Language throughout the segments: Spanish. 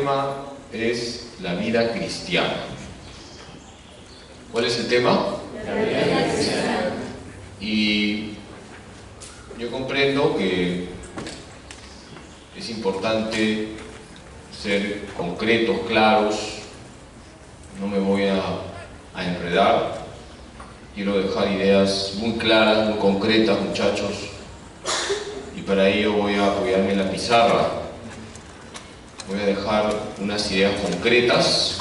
tema es la vida cristiana. ¿Cuál es el tema? La vida cristiana. Y yo comprendo que es importante ser concretos, claros. No me voy a enredar. Quiero dejar ideas muy claras, muy concretas, muchachos. Y para ello voy a apoyarme en la pizarra. Voy a dejar unas ideas concretas.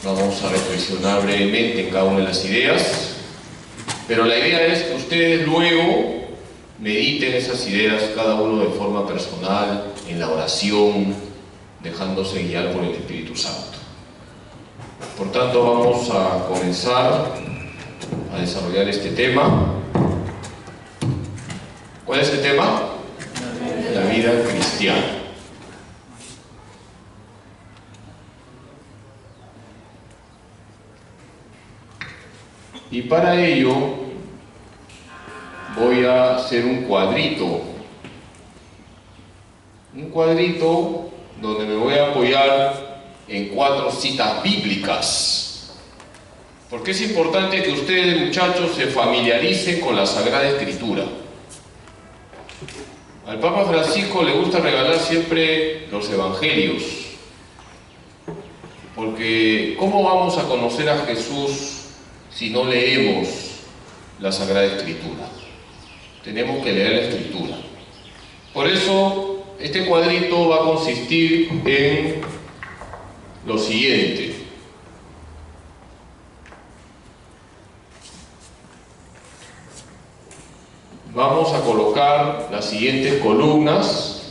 Vamos a reflexionar brevemente en cada una de las ideas. Pero la idea es que ustedes luego mediten esas ideas, cada uno de forma personal, en la oración, dejándose guiar por el Espíritu Santo. Por tanto, vamos a comenzar a desarrollar este tema. ¿Cuál es el tema? La vida cristiana. Y para ello voy a hacer un cuadrito donde me voy a apoyar en 4 citas bíblicas, porque es importante que ustedes, muchachos, se familiaricen con la Sagrada Escritura. Al Papa Francisco le gusta regalar siempre los evangelios, porque ¿cómo vamos a conocer a Jesús si no leemos la Sagrada Escritura? Tenemos que leer la Escritura. Por eso, este cuadrito va a consistir en lo siguiente. Vamos a colocar las siguientes columnas.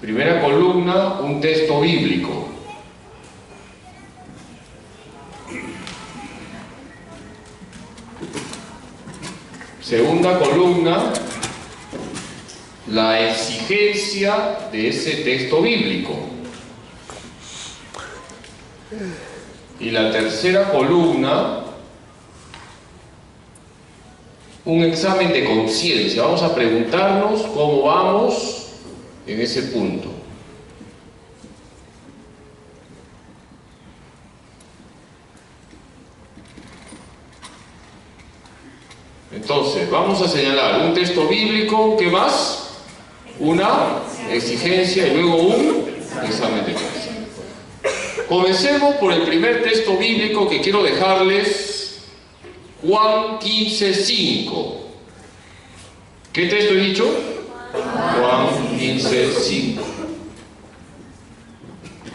Primera columna, un texto bíblico. Segunda columna, la exigencia de ese texto bíblico. Y la tercera columna, un examen de conciencia. Vamos a preguntarnos cómo vamos en ese punto. Entonces, vamos a señalar un texto bíblico, ¿qué más? Una exigencia y luego un examen de conciencia. Comencemos por el primer texto bíblico que quiero dejarles, Juan 15:5. ¿Qué texto he dicho? Juan 15:5.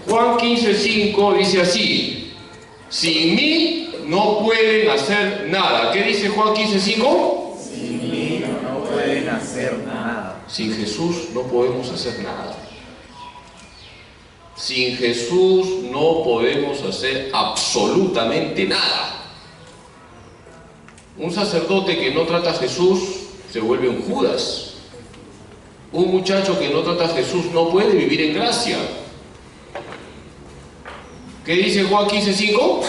Juan 15:5 dice así: sin mí no pueden hacer nada. ¿Qué dice Juan 15:5? Sin mí no pueden hacer nada. Sin Jesús no podemos hacer nada. Sin Jesús no podemos hacer absolutamente nada. Un sacerdote que no trata a Jesús se vuelve un Judas. Un muchacho que no trata a Jesús no puede vivir en gracia. ¿Qué dice Juan 15:5?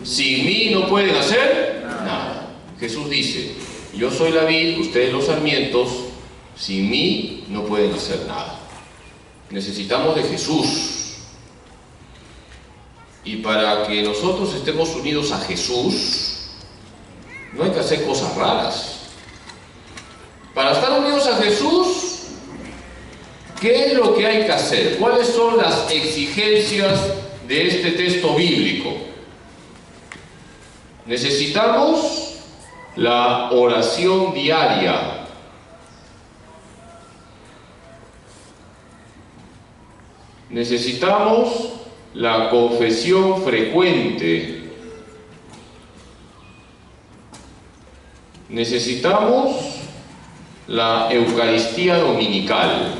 Sin mí no pueden hacer nada. Jesús dice: yo soy la vid, ustedes los sarmientos. Sin mí no pueden hacer nada. Necesitamos de Jesús. Y para que nosotros estemos unidos a Jesús, no hay que hacer cosas raras. Para estar unidos a Jesús, ¿qué es lo que hay que hacer? ¿Cuáles son las exigencias de este texto bíblico? Necesitamos la oración diaria. Necesitamos la confesión frecuente. Necesitamos la Eucaristía dominical.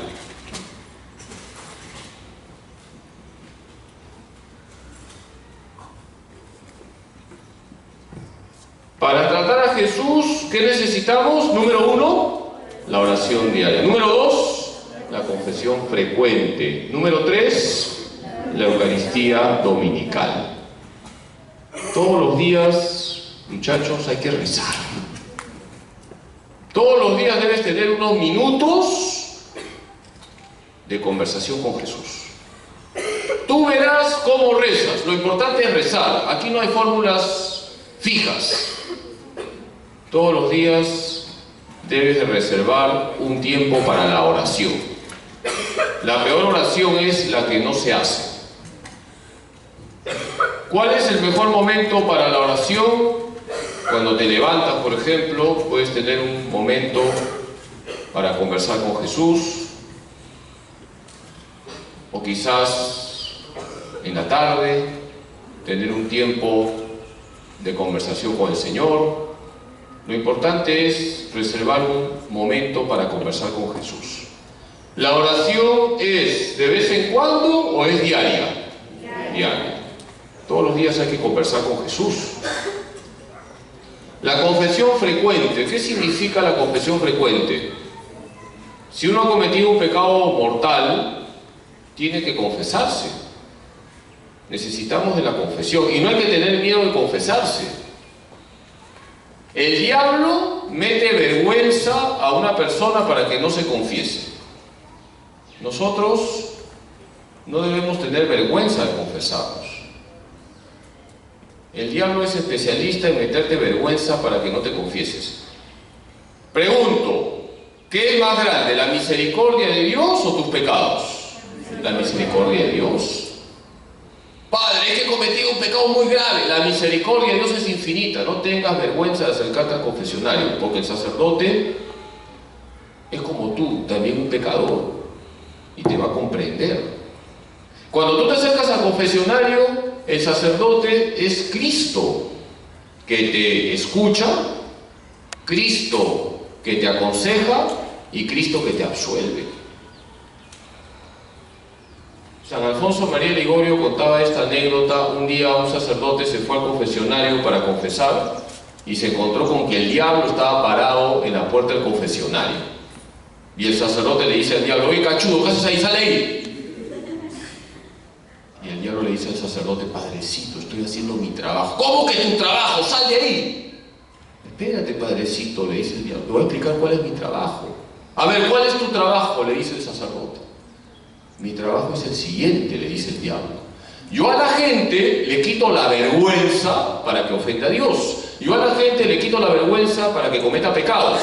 Para tratar a Jesús, ¿qué necesitamos? Número 1, la oración diaria. Número 2, la confesión frecuente. Número 3, la Eucaristía dominical. Todos los días, muchachos, hay que rezar. Todos los días debes tener unos minutos de conversación con Jesús. Tú verás cómo rezas. Lo importante es rezar. Aquí no hay fórmulas fijas. Todos los días debes de reservar un tiempo para la oración. La peor oración es la que no se hace. ¿Cuál es el mejor momento para la oración? Cuando te levantas, por ejemplo, puedes tener un momento para conversar con Jesús, o quizás en la tarde tener un tiempo de conversación con el Señor. Lo importante es reservar un momento para conversar con Jesús. ¿La oración es de vez en cuando o es diaria? Diaria. Todos los días hay que conversar con Jesús. La confesión frecuente. ¿Qué significa la confesión frecuente? Si uno ha cometido un pecado mortal, tiene que confesarse. Necesitamos de la confesión. Y no hay que tener miedo de confesarse. El diablo mete vergüenza a una persona para que no se confiese. Nosotros no debemos tener vergüenza de confesarnos. El diablo es especialista en meterte vergüenza para que no te confieses. Pregunto, ¿qué es más grande, la misericordia de Dios o tus pecados? La misericordia de Dios. Padre, es que he cometido un pecado muy grave. La misericordia de Dios es infinita. No tengas vergüenza de acercarte al confesionario, porque el sacerdote es como tú, también un pecador, y te va a comprender. Cuando tú te acercas al confesionario, el sacerdote es Cristo que te escucha, Cristo que te aconseja y Cristo que te absuelve. San Alfonso María Ligorio contaba esta anécdota. Un día un sacerdote se fue al confesionario para confesar y se encontró con que el diablo estaba parado en la puerta del confesionario. Y el sacerdote le dice al diablo: oye, cachudo, ¿qué haces ahí? ¡Sale ahí! Y el diablo le dice al sacerdote: padrecito, estoy haciendo mi trabajo. ¿Cómo que tu trabajo? ¡Sal de ahí! Espérate, padrecito, le dice el diablo, te voy a explicar cuál es mi trabajo. A ver, ¿cuál es tu trabajo?, le dice el sacerdote. Mi trabajo es el siguiente, le dice el diablo. Yo a la gente le quito la vergüenza para que ofenda a Dios. Yo a la gente le quito la vergüenza para que cometa pecados.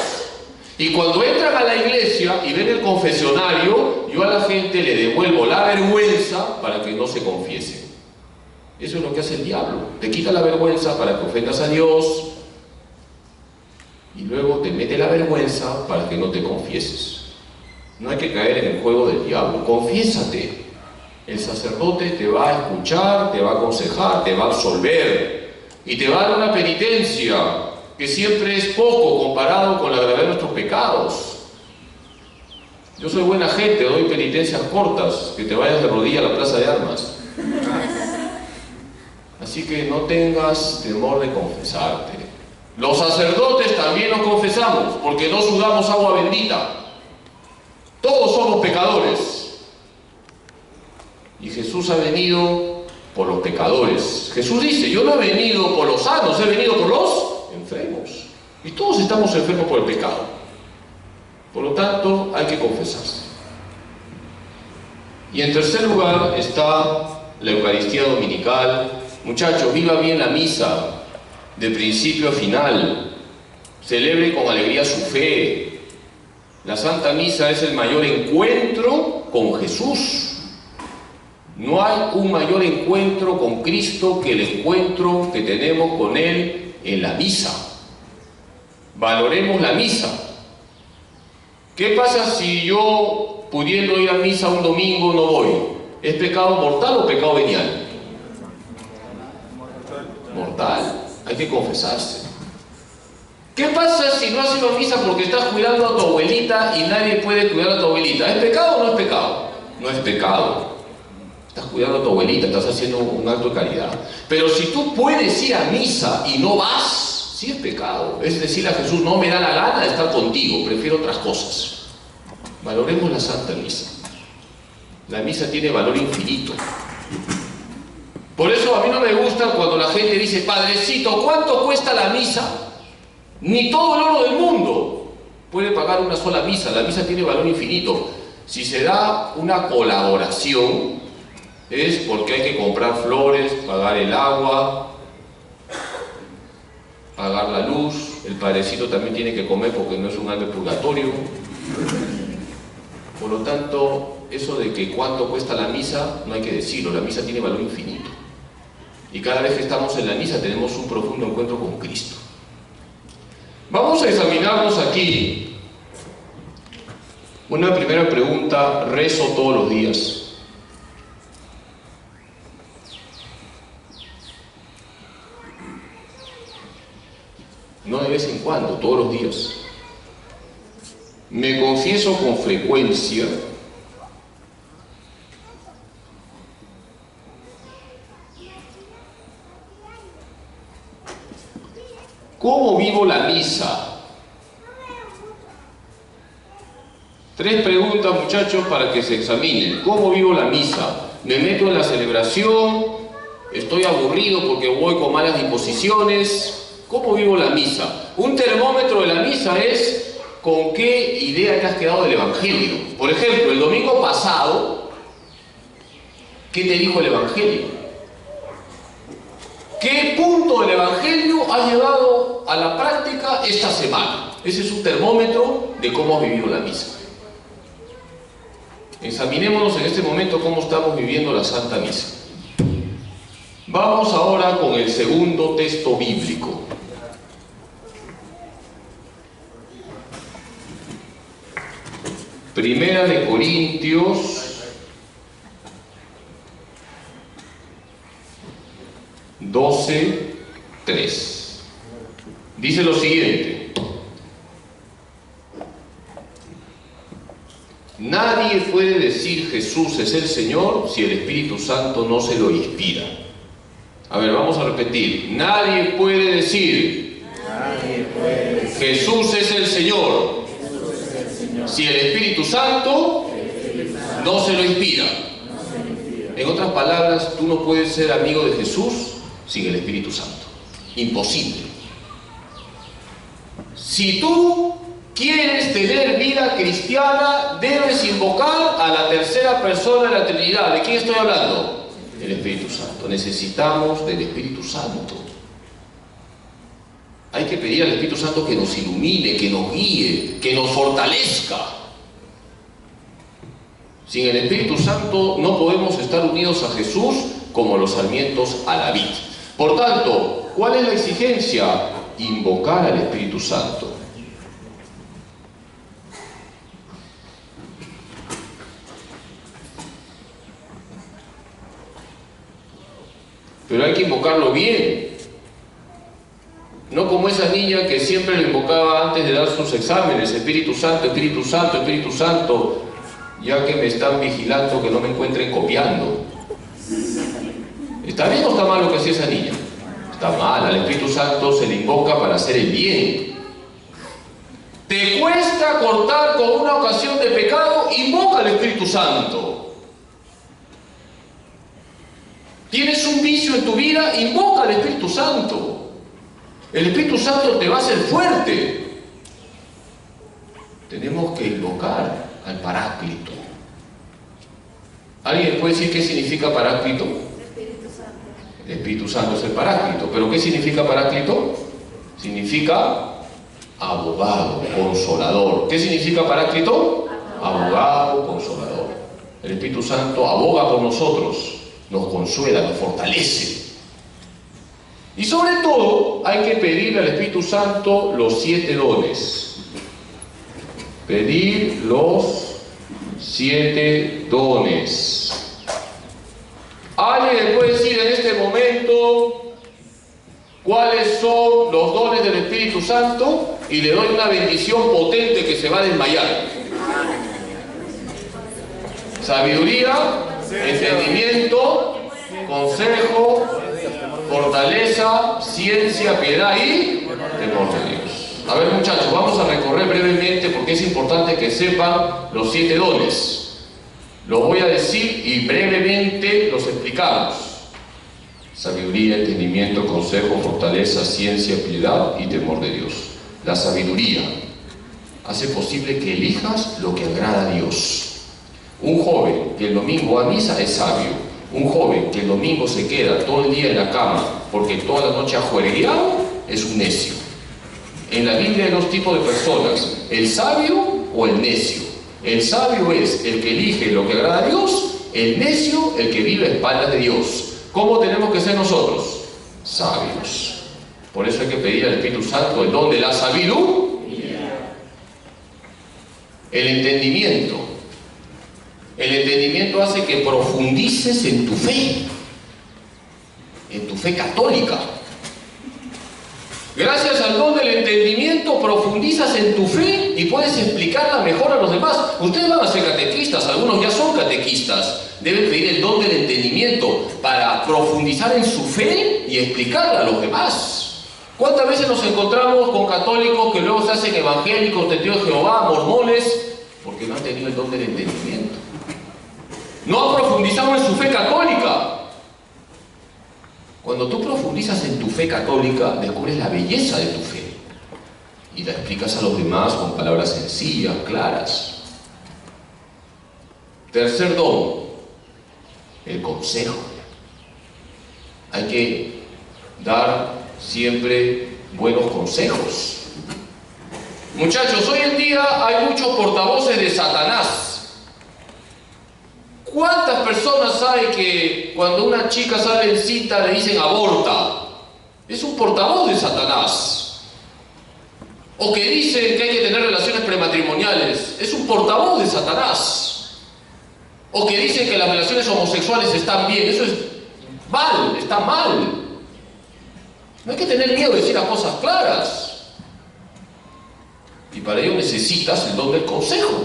Y cuando entran a la iglesia y ven el confesionario, yo a la gente le devuelvo la vergüenza para que no se confiese. Eso es lo que hace el diablo. Te quita la vergüenza para que ofendas a Dios y luego te mete la vergüenza para que no te confieses. No hay que caer en el juego del diablo. Confiésate. El sacerdote te va a escuchar, te va a aconsejar, te va a absolver y te va a dar una penitencia que siempre es poco comparado con la gravedad de nuestros pecados. Yo soy buena gente, doy penitencias cortas, que te vayas de rodillas a la plaza de armas. Así que no tengas temor de confesarte. Los sacerdotes también nos confesamos, porque no sudamos agua bendita. Todos somos pecadores. Y Jesús ha venido por los pecadores. Jesús dice: yo no he venido por los sanos, he venido por los enfermos. Y todos estamos enfermos por el pecado. Por lo tanto, hay que confesarse. Y en tercer lugar está la Eucaristía Dominical. Muchachos, viva bien la misa, de principio a final. Celebre con alegría su fe. La Santa Misa es el mayor encuentro con Jesús. No hay un mayor encuentro con Cristo que el encuentro que tenemos con Él en la misa. Valoremos la misa. ¿Qué pasa si yo, pudiendo ir a misa un domingo, no voy? ¿Es pecado mortal o pecado venial? Mortal. Hay que confesarse. ¿Qué pasa si no has ido a misa porque estás cuidando a tu abuelita y nadie puede cuidar a tu abuelita? ¿Es pecado o no es pecado? No es pecado. Estás cuidando a tu abuelita, estás haciendo un acto de caridad. Pero si tú puedes ir a misa y no vas, sí es pecado. Es decir, a Jesús: no me da la gana de estar contigo, prefiero otras cosas. Valoremos la Santa Misa. La misa tiene valor infinito. Por eso a mí no me gusta cuando la gente dice: padrecito, ¿cuánto cuesta la misa? Ni todo el oro del mundo puede pagar una sola misa. La misa tiene valor infinito. Si se da una colaboración, es porque hay que comprar flores, pagar el agua, pagar la luz, el padrecito también tiene que comer porque no es un alma de purgatorio. Por lo tanto, eso de que cuánto cuesta la misa, no hay que decirlo, la misa tiene valor infinito. Y cada vez que estamos en la misa tenemos un profundo encuentro con Cristo. Vamos a examinarnos aquí. Una primera pregunta: ¿rezo todos los días? No de vez en cuando, todos los días. Me confieso con frecuencia. ¿Cómo vivo la misa? 3 preguntas, muchachos, para que se examinen. ¿Cómo vivo la misa? ¿Me meto en la celebración? ¿Estoy aburrido porque voy con malas disposiciones? ¿Cómo vivo la misa? Un termómetro de la misa es con qué idea te has quedado del Evangelio. Por ejemplo, el domingo pasado, ¿qué te dijo el Evangelio? ¿Qué punto del Evangelio has llevado a la práctica esta semana? Ese es un termómetro de cómo has vivido la misa. Examinémonos en este momento cómo estamos viviendo la Santa Misa. Vamos ahora con el segundo texto bíblico. Primera de Corintios 12:3. Dice lo siguiente: nadie puede decir Jesús es el Señor si el Espíritu Santo no se lo inspira. A ver, vamos a repetir. Nadie puede decir Jesús es el Señor si el Espíritu Santo no se lo inspira. En otras palabras, tú no puedes ser amigo de Jesús sin el Espíritu Santo. Imposible. Si tú quieres tener vida cristiana, debes invocar a la tercera persona de la Trinidad. ¿De quién estoy hablando? Del Espíritu Santo. Necesitamos del Espíritu Santo. Hay que pedir al Espíritu Santo que nos ilumine, que nos guíe, que nos fortalezca. Sin el Espíritu Santo no podemos estar unidos a Jesús como los sarmientos a la vid. Por tanto, ¿cuál es la exigencia? Invocar al Espíritu Santo. Pero hay que invocarlo bien. No como esa niña que siempre lo invocaba antes de dar sus exámenes: Espíritu Santo, Espíritu Santo, Espíritu Santo, ya que me están vigilando que no me encuentren copiando. ¿Está bien o está mal lo que hacía esa niña? Está mal. Al Espíritu Santo se le invoca para hacer el bien. ¿Te cuesta cortar con una ocasión de pecado? Invoca al Espíritu Santo. ¿Tienes un vicio en tu vida? Invoca al Espíritu Santo. El Espíritu Santo te va a hacer fuerte. Tenemos que invocar al Paráclito. ¿Alguien puede decir qué significa Paráclito? El Espíritu Santo es el Paráclito. ¿Pero qué significa Paráclito? Significa abogado, consolador. ¿Qué significa Paráclito? Abogado, consolador. El Espíritu Santo aboga por nosotros, nos consuela, nos fortalece. Y sobre todo hay que pedirle al Espíritu Santo los 7 dones. Pedir los 7 dones. ¿Alguien me puede decir en este momento cuáles son los dones del Espíritu Santo? Y le doy una bendición potente que se va a desmayar. Sabiduría, entendimiento, consejo, fortaleza, ciencia, piedad y temor de Dios. A ver, muchachos, vamos a recorrer brevemente porque es importante que sepan los 7 dones. Lo voy a decir y brevemente los explicamos. Sabiduría, entendimiento, consejo, fortaleza, ciencia, piedad y temor de Dios. La sabiduría hace posible que elijas lo que agrada a Dios. Un joven que el domingo va a misa es sabio. Un joven que el domingo se queda todo el día en la cama porque toda la noche ha juergueado es un necio. En la Biblia hay dos tipos de personas, el sabio o el necio. El sabio es el que elige lo que agrada a Dios, el necio el que vive a espaldas de Dios. ¿Cómo tenemos que ser nosotros? Sabios. Por eso hay que pedir al Espíritu Santo el don de la sabiduría. El entendimiento. El entendimiento hace que profundices en tu fe católica. Gracias al don del entendimiento profundizas en tu fe y puedes explicarla mejor a los demás. Ustedes van a ser catequistas, algunos ya son catequistas. Deben pedir el don del entendimiento para profundizar en su fe y explicarla a los demás. ¿Cuántas veces nos encontramos con católicos que luego se hacen evangélicos, testigos de Jehová, mormones? Porque no han tenido el don del entendimiento. No han profundizado en su fe católica. Cuando tú profundizas en tu fe católica, descubres la belleza de tu fe y la explicas a los demás con palabras sencillas, claras. Tercer don, el consejo. Hay que dar siempre buenos consejos. Muchachos, hoy en día hay muchos portavoces de Satanás. ¿Cuántas personas hay que cuando una chica sale en cita le dicen aborta? Es un portavoz de Satanás. O que dicen que hay que tener relaciones prematrimoniales. Es un portavoz de Satanás. O que dicen que las relaciones homosexuales están bien. Eso es mal, está mal. No hay que tener miedo de decir las cosas claras. Y para ello necesitas el don del consejo.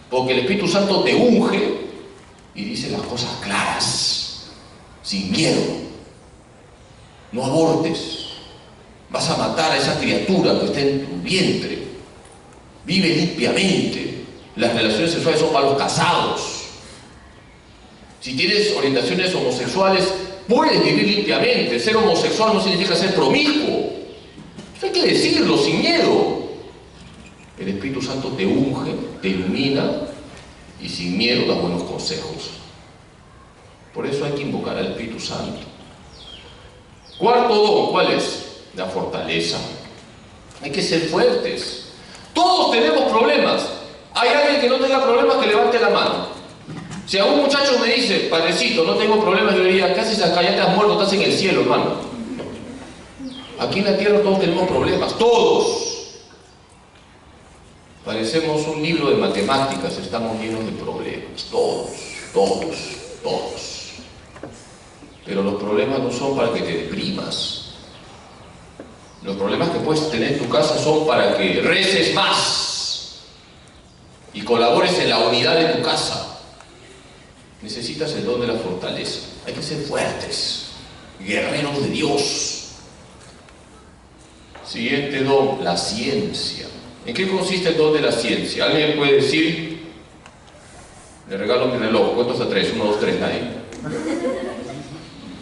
Porque el Espíritu Santo te unge y dice las cosas claras, sin miedo. No abortes. Vas a matar a esa criatura que está en tu vientre. Vive limpiamente. Las relaciones sexuales son para los casados. Si tienes orientaciones homosexuales, puedes vivir limpiamente. Ser homosexual no significa ser promiscuo. Eso hay que decirlo sin miedo. El Espíritu Santo te unge, te ilumina y sin miedo da buenos consejos. Por eso hay que invocar al Espíritu Santo. Cuarto don, ¿cuál es? La fortaleza. Hay que ser fuertes. Todos tenemos problemas. ¿Hay alguien que no tenga problemas? Que levante la mano. Si a un muchacho me dice, padrecito, no tengo problemas, yo diría, ¿qué haces acá? Ya te has muerto, estás en el cielo, hermano. Aquí en la tierra todos tenemos problemas, todos. Parecemos un libro de matemáticas, estamos llenos de problemas, todos. Pero los problemas no son para que te deprimas. Los problemas que puedes tener en tu casa son para que reces más y colabores en la unidad de tu casa. Necesitas el don de la fortaleza. Hay que ser fuertes, guerreros de Dios. Siguiente don, la ciencia. ¿En qué consiste el don de la ciencia? ¿Alguien puede decir? Le regalo mi reloj, cuento hasta 3, 1, 2, 3, nadie.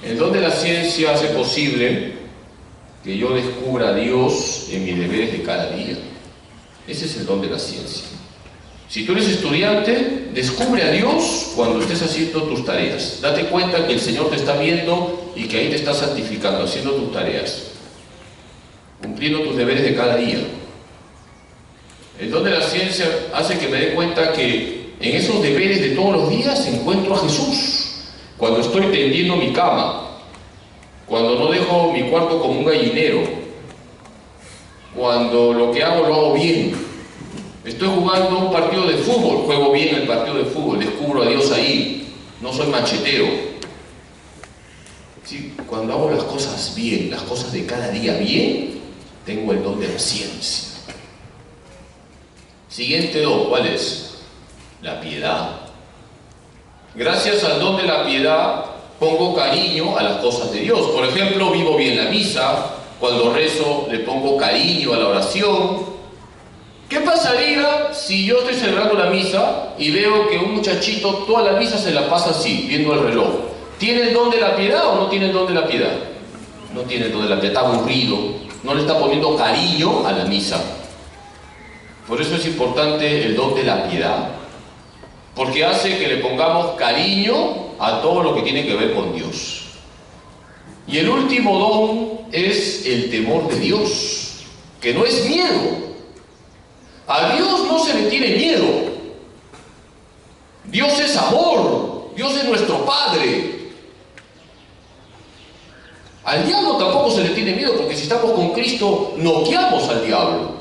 El don de la ciencia hace posible que yo descubra a Dios en mis deberes de cada día. Ese es el don de la ciencia. Si tú eres estudiante, descubre a Dios cuando estés haciendo tus tareas. Date cuenta que el Señor te está viendo y que ahí te está santificando, haciendo tus tareas, cumpliendo tus deberes de cada día. El don de la ciencia hace que me dé cuenta que en esos deberes de todos los días encuentro a Jesús. Cuando estoy tendiendo mi cama, cuando no dejo mi cuarto como un gallinero, cuando lo que hago lo hago bien. Estoy jugando un partido de fútbol, juego bien el partido de fútbol, descubro a Dios ahí, no soy machetero. Sí, cuando hago las cosas bien, las cosas de cada día bien, tengo el don de la ciencia. Siguiente don, ¿cuál es? La piedad. Gracias al don de la piedad, pongo cariño a las cosas de Dios. Por ejemplo, vivo bien la misa, cuando rezo le pongo cariño a la oración. ¿Qué pasaría si yo estoy celebrando la misa y veo que un muchachito toda la misa se la pasa así, viendo el reloj? ¿Tiene el don de la piedad o no tiene el don de la piedad? No tiene el don de la piedad, está aburrido, no le está poniendo cariño a la misa. Por eso es importante el don de la piedad. porque hace que le pongamos cariño a todo lo que tiene que ver con Dios. Y el último don es el temor de Dios, que no es miedo. A Dios no se le tiene miedo. Dios es amor, Dios es nuestro Padre. Al diablo tampoco se le tiene miedo, porque si estamos con Cristo, noqueamos al diablo.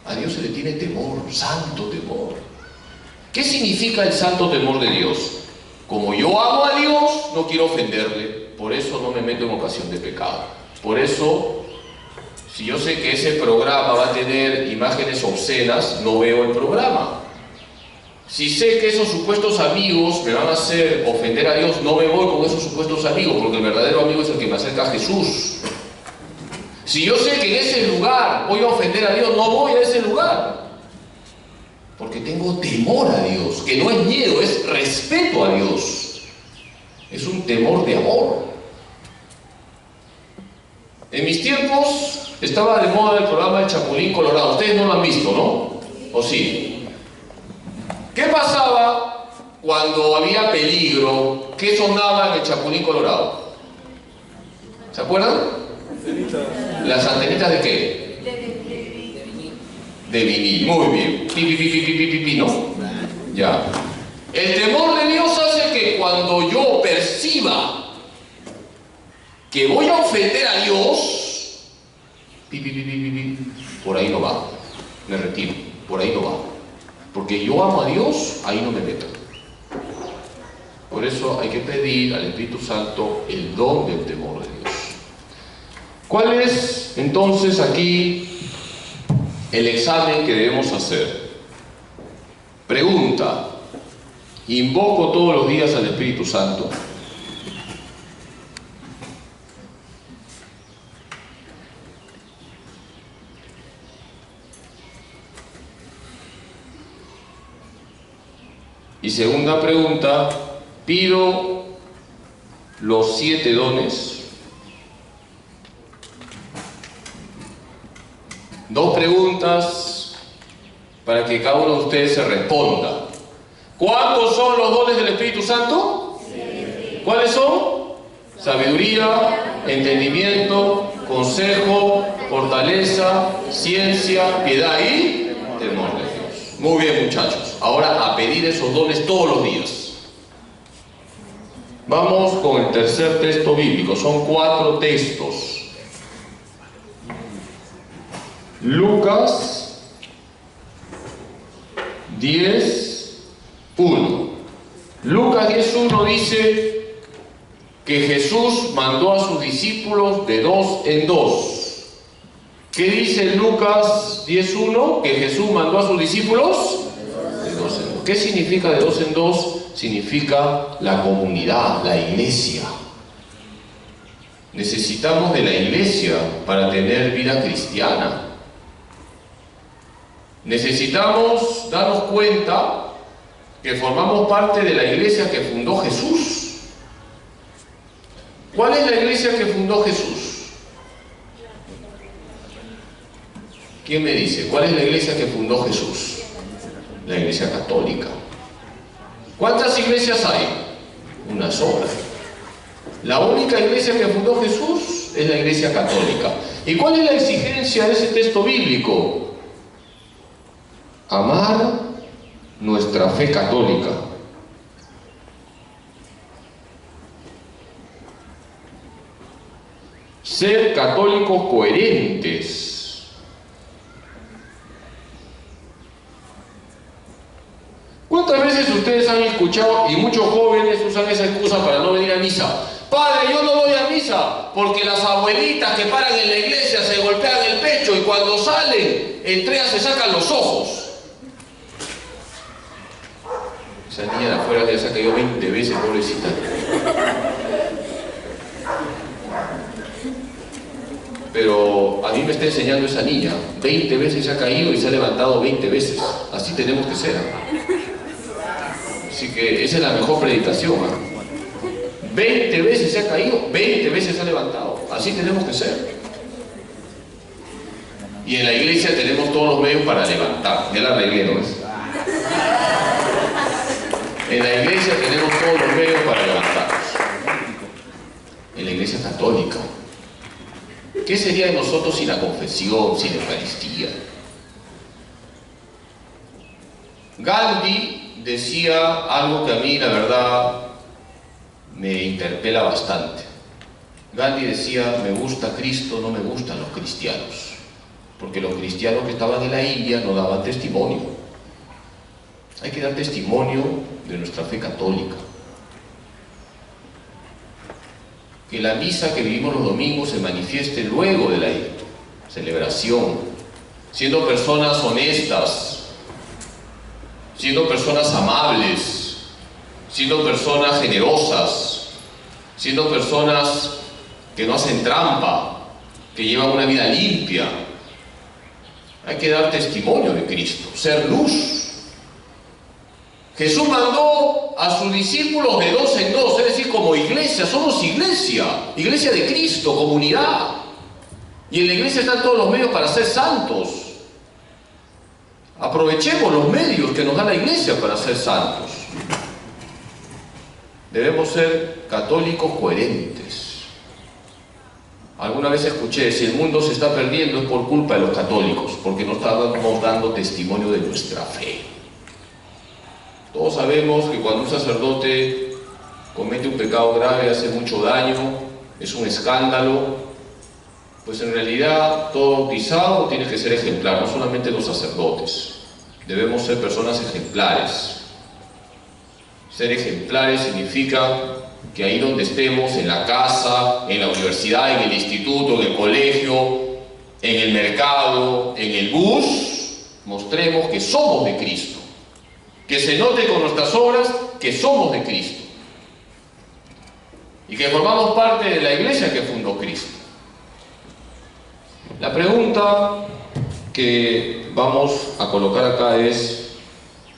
A Dios se le tiene temor, santo temor. ¿Qué significa el santo temor de Dios? Como yo amo a Dios, no quiero ofenderle, por eso no me meto en ocasión de pecado. Por eso, si yo sé que ese programa va a tener imágenes obscenas, no veo el programa. Si sé que esos supuestos amigos me van a hacer ofender a Dios, no me voy con esos supuestos amigos, porque el verdadero amigo es el que me acerca a Jesús. Si yo sé que en ese lugar voy a ofender a Dios, no voy a ese lugar, porque tengo temor a Dios, que no es miedo, es respeto a Dios. Es un temor de amor. En mis tiempos estaba de moda el programa El Chapulín Colorado. Ustedes no lo han visto, ¿no? ¿O sí? ¿Qué pasaba cuando había peligro? ¿Qué sonaba en el Chapulín Colorado? ¿Se acuerdan? ¿Las antenitas de qué? De vinil. Muy bien. Pi, pi, pi, pi, pi, pi, pi, ¿no? Ya. El temor de Dios hace que cuando yo perciba que voy a ofender a Dios, pi, pi, pi, pi, pi, pi, por ahí no va. Me retiro. Por ahí no va. Porque yo amo a Dios, ahí no me meto. Por eso hay que pedir al Espíritu Santo el don del temor de Dios. ¿Cuál es entonces aquí el examen que debemos hacer? Pregunta: ¿invoco todos los días al Espíritu Santo? Y segunda pregunta: ¿pido los 7 dones? Dos preguntas para que cada uno de ustedes se responda. ¿Cuántos son los dones del Espíritu Santo? ¿Cuáles son? Sabiduría, entendimiento, consejo, fortaleza, ciencia, piedad y temor de Dios. Muy bien, muchachos. Ahora a pedir esos dones todos los días. Vamos con el tercer texto bíblico. Son 4 textos. Lucas 10:1. Lucas 10:1 dice que Jesús mandó a sus discípulos de 2 en 2. ¿Qué dice Lucas 10:1? Que Jesús mandó a sus discípulos de 2 en 2. ¿Qué significa de 2 en 2? Significa la comunidad, la iglesia. Necesitamos de la iglesia para tener vida cristiana. Necesitamos darnos cuenta que formamos parte de la iglesia que fundó Jesús. ¿Cuál es la iglesia que fundó Jesús? ¿Quién me dice? ¿Cuál es la iglesia que fundó Jesús? La iglesia católica. ¿Cuántas iglesias hay? Una sola. La única iglesia que fundó Jesús es la iglesia católica. ¿Y cuál es la exigencia de ese texto bíblico? Amar nuestra fe católica. Ser católicos coherentes. ¿Cuántas veces ustedes han escuchado, y muchos jóvenes usan esa excusa para no venir a misa? Padre, yo no voy a misa porque las abuelitas que paran en la iglesia se golpean el pecho y cuando salen, entre ellas se sacan los ojos. Esa niña de afuera ya se ha caído 20 veces, pobrecita. Pero a mí me está enseñando esa niña. 20 veces se ha caído y se ha levantado 20 veces. Así tenemos que ser. Así que esa es la mejor predicación. 20 veces se ha caído, 20 veces se ha levantado. Así tenemos que ser. Y en la iglesia tenemos todos los medios para levantar. Ya la arreglé, ¿no es? En la iglesia tenemos todos los medios para levantarnos. En la iglesia católica. ¿Qué sería de nosotros sin la confesión, sin la Eucaristía? Gandhi decía algo que a mí, la verdad, me interpela bastante. Gandhi decía, me gusta Cristo, no me gustan los cristianos. Porque los cristianos que estaban en la India no daban testimonio. Hay que dar testimonio de nuestra fe católica. Que la misa que vivimos los domingos se manifieste luego de la celebración, siendo personas honestas, siendo personas amables, siendo personas generosas, siendo personas que no hacen trampa, que llevan una vida limpia. Hay que dar testimonio de Cristo, ser luz. Jesús mandó a sus discípulos de 2 en 2, es decir, como iglesia, somos iglesia, iglesia de Cristo, comunidad. Y en la iglesia están todos los medios para ser santos. Aprovechemos los medios que nos da la iglesia para ser santos. Debemos ser católicos coherentes. Alguna vez escuché, si el mundo se está perdiendo es por culpa de los católicos, porque no estamos dando testimonio de nuestra fe. Todos sabemos que cuando un sacerdote comete un pecado grave, hace mucho daño, es un escándalo, pues en realidad todo bautizado tiene que ser ejemplar, no solamente los sacerdotes. Debemos ser personas ejemplares. Ser ejemplares significa que ahí donde estemos, en la casa, en la universidad, en el instituto, en el colegio, en el mercado, en el bus, mostremos que somos de Cristo. Que se note con nuestras obras que somos de Cristo. Y que formamos parte de la iglesia que fundó Cristo. La pregunta que vamos a colocar acá es,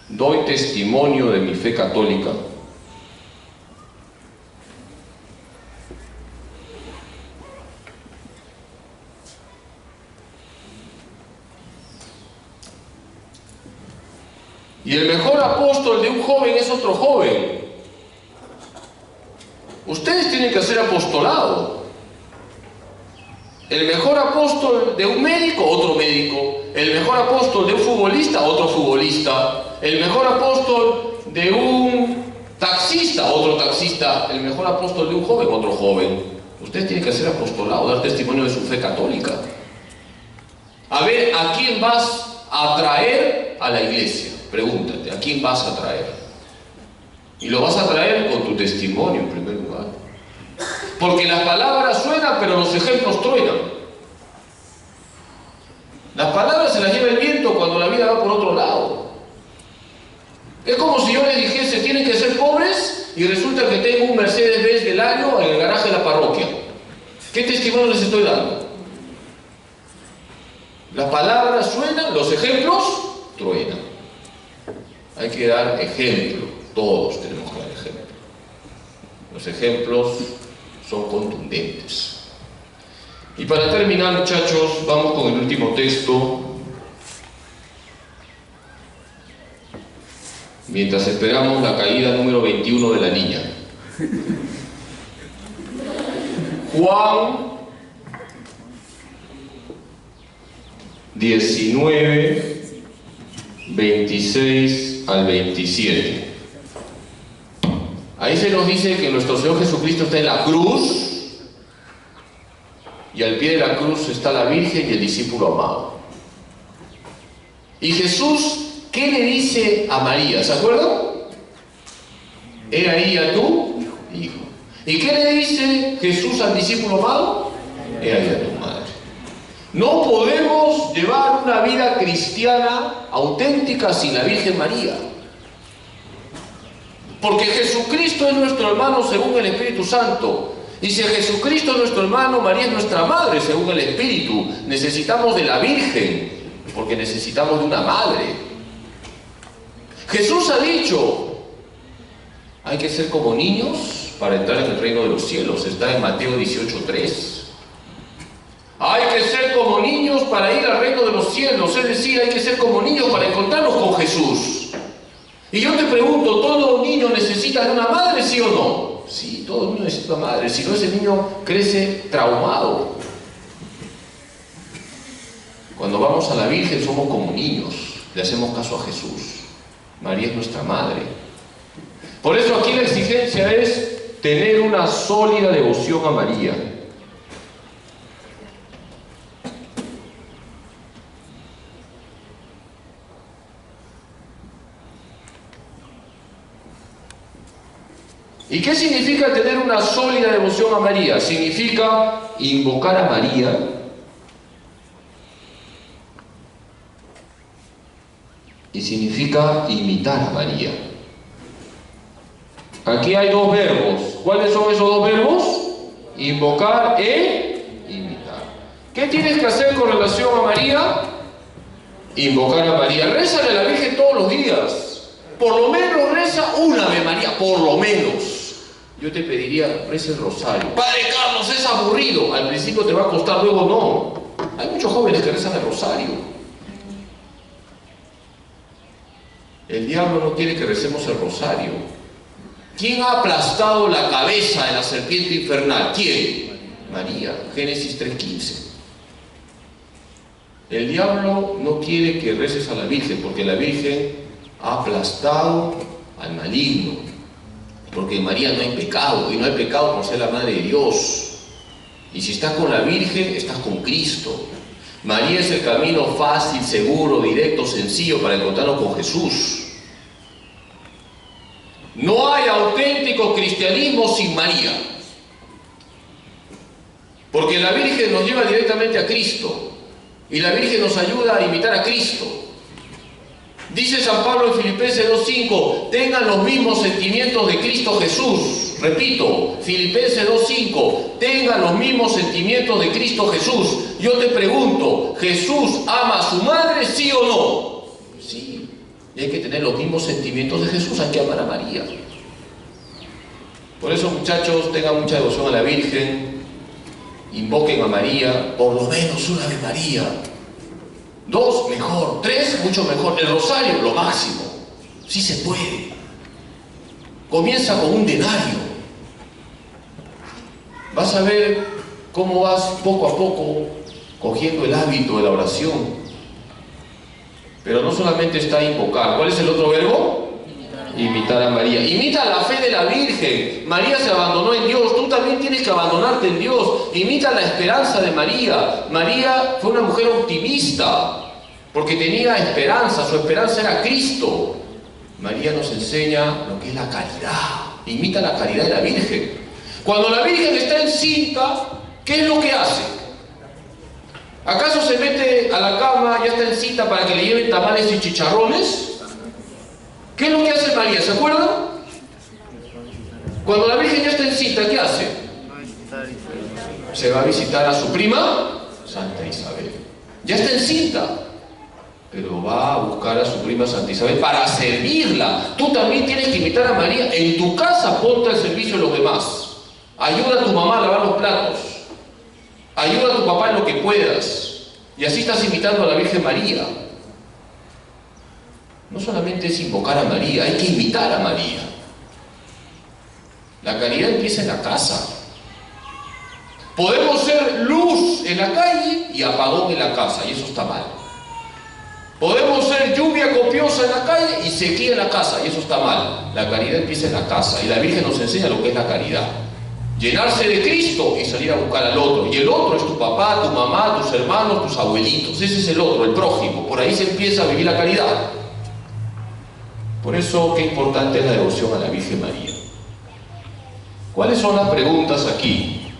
¿doy testimonio de mi fe católica? Y el mejor apóstol de un joven es otro joven. Ustedes tienen que hacer apostolado. El mejor apóstol de un médico, otro médico. El mejor apóstol de un futbolista, otro futbolista. El mejor apóstol de un taxista, otro taxista. El mejor apóstol de un joven, otro joven. Ustedes tienen que hacer apostolado, dar testimonio de su fe católica. A ver, ¿a quién vas a atraer a la iglesia? Pregúntate, ¿a quién vas a traer? Y lo vas a traer con tu testimonio en primer lugar. Porque las palabras suenan, pero los ejemplos truenan. Las palabras se las lleva el viento cuando la vida va por otro lado. Es como si yo les dijese, tienen que ser pobres, y resulta que tengo un Mercedes-Benz del año en el garaje de la parroquia. ¿Qué testimonio les estoy dando? Las palabras suenan, los ejemplos truenan. Hay que dar ejemplo, todos tenemos que dar ejemplo. Los ejemplos son contundentes. Y para terminar, muchachos, vamos con el último texto. Mientras esperamos la caída número 21 de la niña. Juan 19, 26 al 27. Ahí se nos dice que nuestro Señor Jesucristo está en la cruz y al pie de la cruz está la Virgen y el discípulo amado. Y Jesús, ¿qué le dice a María? ¿Se acuerdan? He ahí a tu hijo. ¿Y qué le dice Jesús al discípulo amado? He ahí a tu madre. No podemos llevar una vida cristiana auténtica sin la Virgen María. Porque Jesucristo es nuestro hermano según el Espíritu Santo. Y si Jesucristo es nuestro hermano, María es nuestra madre según el Espíritu. Necesitamos de la Virgen, porque necesitamos de una madre. Jesús ha dicho, hay que ser como niños para entrar en el reino de los cielos. Está en Mateo 18:3. Hay que ser como niños para ir al reino de los cielos, es decir, hay que ser como niños para encontrarnos con Jesús. Y yo te pregunto, ¿todo niño necesita de una madre, sí o no? Sí, todo niño necesita una madre, si no ese niño crece traumado. Cuando vamos a la Virgen somos como niños, le hacemos caso a Jesús. María es nuestra madre. Por eso aquí la exigencia es tener una sólida devoción a María. ¿Y qué significa tener una sólida devoción a María? Significa invocar a María y significa imitar a María. Aquí hay dos verbos. ¿Cuáles son esos dos verbos? Invocar e imitar. ¿Qué tienes que hacer con relación a María? Invocar a María. Rézale a la Virgen todos los días. Por lo menos reza una Ave María, por lo menos. Yo te pediría, reza el rosario. Padre Carlos, es aburrido. Al principio te va a costar, luego no. Hay muchos jóvenes que rezan el rosario. El diablo no quiere que recemos el rosario. ¿Quién ha aplastado la cabeza de la serpiente infernal? ¿Quién? María. Génesis 3:15. El diablo no quiere que reces a la Virgen, porque la Virgen ha aplastado al maligno. Porque en María no hay pecado, y no hay pecado por ser la Madre de Dios. Y si estás con la Virgen, estás con Cristo. María es el camino fácil, seguro, directo, sencillo para encontrarnos con Jesús. No hay auténtico cristianismo sin María. Porque la Virgen nos lleva directamente a Cristo. Y la Virgen nos ayuda a imitar a Cristo. Dice San Pablo en Filipenses 2:5, tengan los mismos sentimientos de Cristo Jesús. Repito, Filipenses 2:5, tengan los mismos sentimientos de Cristo Jesús. Yo te pregunto, ¿Jesús ama a su madre, sí o no? Sí, y hay que tener los mismos sentimientos de Jesús, hay que amar a María. Por eso, muchachos, tengan mucha devoción a la Virgen, invoquen a María, por lo menos una de María. 2, mejor. 3, mucho mejor. El rosario, lo máximo. Sí se puede. Comienza con un denario. Vas a ver cómo vas poco a poco cogiendo el hábito de la oración. Pero no solamente está invocar. ¿Cuál es el otro verbo? Imitar a María. Imita la fe de la Virgen. María se abandonó en Dios. Tú también tienes que abandonarte en Dios. Imita la esperanza de María. María fue una mujer optimista porque tenía esperanza. Su esperanza era Cristo. María nos enseña lo que es la caridad. Imita la caridad de la Virgen. Cuando la Virgen está encinta, ¿qué es lo que hace? ¿Acaso se mete a la cama, ya está encinta, para que le lleven tamales y chicharrones? ¿Qué es lo que hace María? ¿Se acuerdan? Cuando la Virgen ya está encinta, ¿qué hace? Se va a visitar a su prima, Santa Isabel. Ya está encinta, pero va a buscar a su prima Santa Isabel para servirla. Tú también tienes que imitar a María. En tu casa ponte al servicio de los demás. Ayuda a tu mamá a lavar los platos. Ayuda a tu papá en lo que puedas. Y así estás imitando a la Virgen María. No solamente es invocar a María, hay que imitar a María. La caridad empieza en la casa. Podemos ser luz en la calle y apagón en la casa, y eso está mal. Podemos ser lluvia copiosa en la calle y sequía en la casa, y eso está mal. La caridad empieza en la casa, y la Virgen nos enseña lo que es la caridad. Llenarse de Cristo y salir a buscar al otro. Y el otro es tu papá, tu mamá, tus hermanos, tus abuelitos. Ese es el otro, el prójimo. Por ahí se empieza a vivir la caridad. Por eso, qué importante es la devoción a la Virgen María. ¿Cuáles son las preguntas aquí?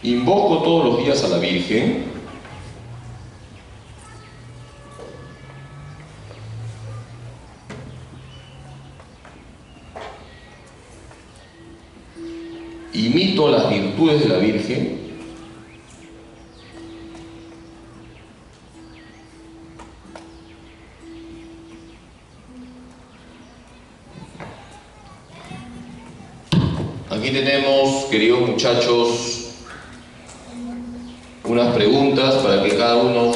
¿Invoco todos los días a la Virgen? ¿Imito las virtudes de la Virgen? Aquí tenemos, queridos muchachos, unas preguntas para que cada uno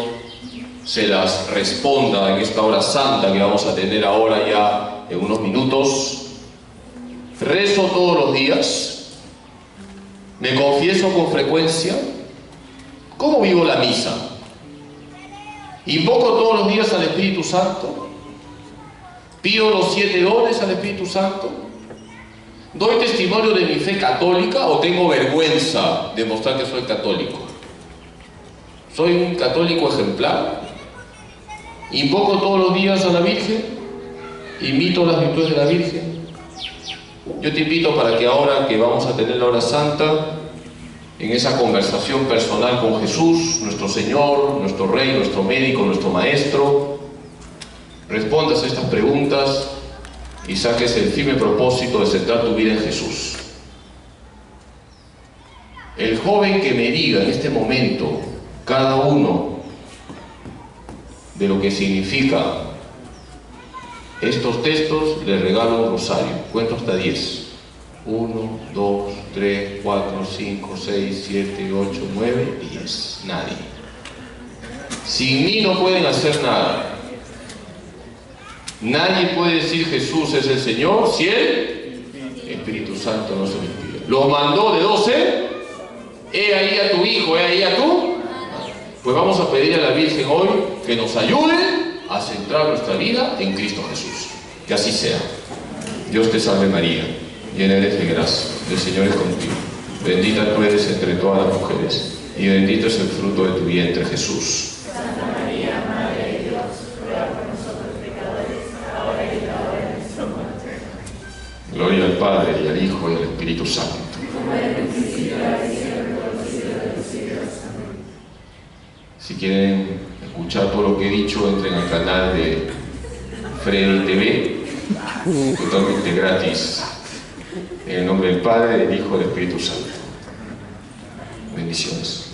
se las responda en esta hora santa que vamos a tener ahora ya en unos minutos. Rezo todos los días, me confieso con frecuencia. ¿Cómo vivo la misa? Invoco todos los días al Espíritu Santo, pido los 7 dones al Espíritu Santo, doy testimonio de mi fe católica o tengo vergüenza de mostrar que soy católico. Soy un católico ejemplar, invoco todos los días a la Virgen, imito las virtudes de la Virgen. Yo te invito para que ahora que vamos a tener la hora santa, en esa conversación personal con Jesús, nuestro Señor, nuestro Rey, nuestro médico, nuestro Maestro, respondas a estas preguntas y saques el firme propósito de centrar tu vida en Jesús. El joven que me diga en este momento cada uno de lo que significa estos textos, le regalo un rosario. Cuento hasta 10. 1, 2, 3, 4, 5, 6, 7, 8, 9, 10. Nadie. Sin mí no pueden hacer nada. Nadie puede decir Jesús es el Señor si el Espíritu Santo no se lo impide. Los mandó de 12. He ahí a tu hijo, he ahí a tú. Pues vamos a pedir a la Virgen hoy que nos ayude a centrar nuestra vida en Cristo Jesús. Que así sea. Dios te salve María, llena eres de gracia, el Señor es contigo. Bendita tú eres entre todas las mujeres, y bendito es el fruto de tu vientre, Jesús. Santa María, Madre de Dios, ruega por nosotros pecadores, ahora y en la hora de nuestra muerte. Gloria al Padre, y al Hijo, y al Espíritu Santo. Como en el principio, ahora y siempre, por los siglos de los siglos. Amén. Si quieren escuchar todo lo que he dicho, entren al canal de Freddy TV, totalmente gratis. En el nombre del Padre, del Hijo y del Espíritu Santo. Bendiciones.